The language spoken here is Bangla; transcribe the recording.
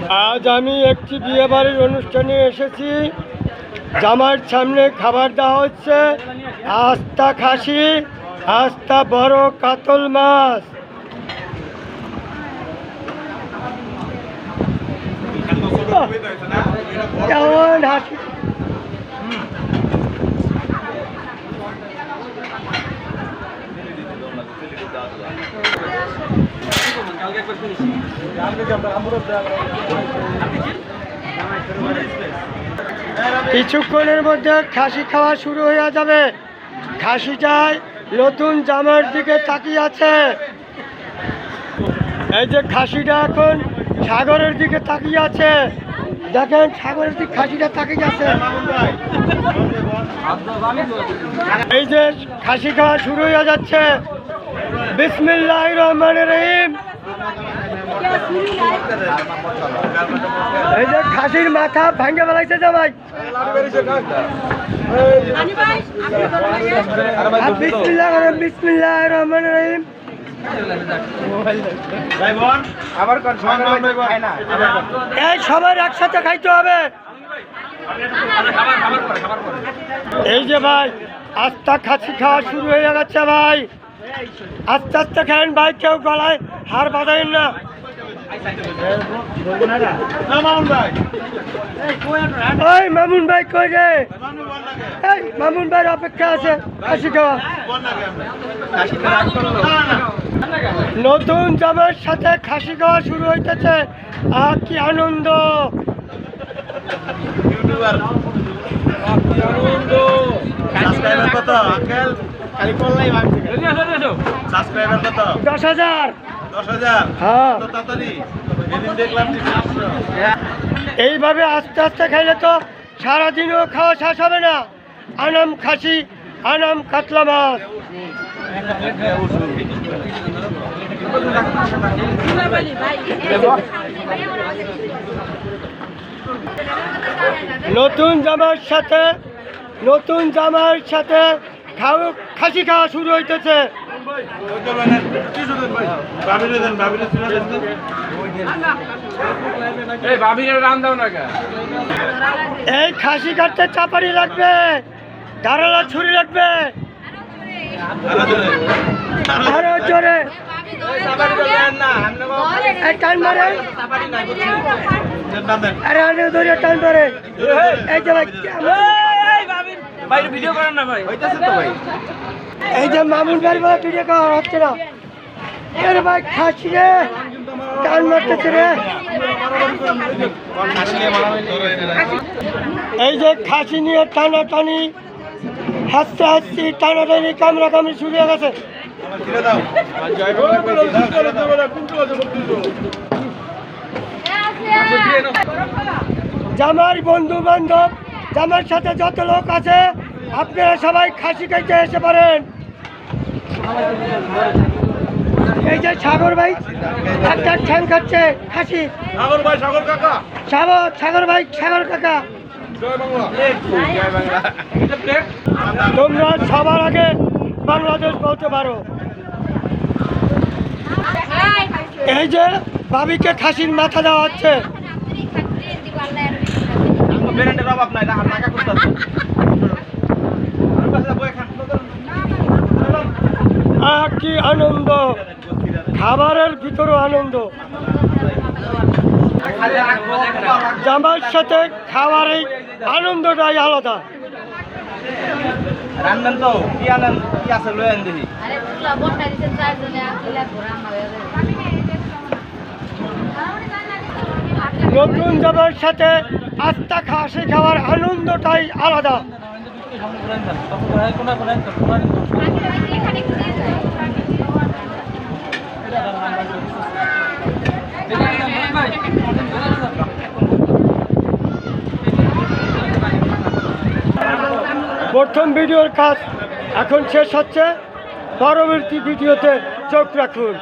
আজ আমি একটি বিয়ে বাড়ির অনুষ্ঠানে এসেছি। জামার সামনে খাবার দেওয়া হচ্ছে আস্তা খাসি, আস্তা বড় কাতল মাছ। কেমন হাসি! কিছুক্ষণের মধ্যে খাসি খাওয়া শুরু হয়ে যাবে। খাসিটাই নতুন জামার দিকে তাকিয়ে আছে। এই যে খাসিটা এখন সাগরের দিকে তাকিয়ে আছে। দেখেন সাগরের দিকে খাসিটা তাকিয়ে আছে। এই যে খাসি খাওয়া শুরু হয়ে যাচ্ছে। বিসমিল্লাহির রহমানির রহিম। এই যে খাসির মাথা ভাঙ্গে ফেলাইছে জামাই। বিসমিল্লাহির রহমানির রহিম। এই সবার একসাথে খাইতে হবে। এই যে ভাই আস্তা খাসি খাওয়া শুরু হয়ে গেছে ভাই। আস্তে আস্তে খান ভাই, কেউ গলায় হার বাঁধাইন না। ওই মামুন ভাই কই রে? এই মামুন ভাইয়ের অপেক্ষা আছে খাসি খাওয়া। নতুন জামার সাথে খাসি খাওয়া শুরু হইতেছে। আর কি আনন্দ! কত আঙ্কেল? খালি করলাই ভাঙছে। 10,000 কত? 10,000। 10,000? হ্যাঁ। তো তাড়াতাড়ি এদিন দেখলাম যে 500। এইভাবে আস্তে আস্তে খাইলে তো সারাদিনও খাওয়া শেষ হবে না। আনাম খাসি, আনাম কাতলা মাছ। নতুন জামার সাথে খাসি খাওয়া শুরু হইতেছে। এই খাসি কাটতে চাপারি লাগবে, ধারালা ছুরি লাগবে। আরো জোরে টান মারে। আরে আরে ধরে টান ধরে। এই যে ভাই ভিডিও করেন না ভাই। এই যে মামুন ভাই ভিডিও করা হচ্ছে না। আরে ভাই খাসি রে টান মারতেছে রে। এই যে খাসি নিয়ে টানাটানি, হাসতে হাসতে টানাটানি, কামড়া কামড়ি শুরু হয়ে গেছে। জামার বন্ধু বান্ধব, জামার সাথে যত লোক আছে আপনারা সবাই খাসি খাইতে এসে পারেন। এই যে সাগর ভাই একটা ঠ্যাং খাচ্ছে খাসি। সাগর ভাই, সাগর কাকা। সাগর ভাই, সাগর কাকা। তোমরা সবার আগে বাংলাদেশ বলতে পারো। এই যে ভাবিকে খাসির মাথা দেওয়া হচ্ছে। কি আনন্দ! খাবারের ভিতরে আনন্দ। জামার সাথে খাওয়ার এই আনন্দটাই আলাদা। রান্নান তো কি আনেন, কি আছে লয়ে আন দেখি। নতুন জামার সাথে আস্তা খাসি খাওয়ার আনন্দটাই আলাদা। প্রথম ভিডিওর কাজ এখন শেষ হচ্ছে। পরবর্তী ভিডিওতে চোখ রাখুন।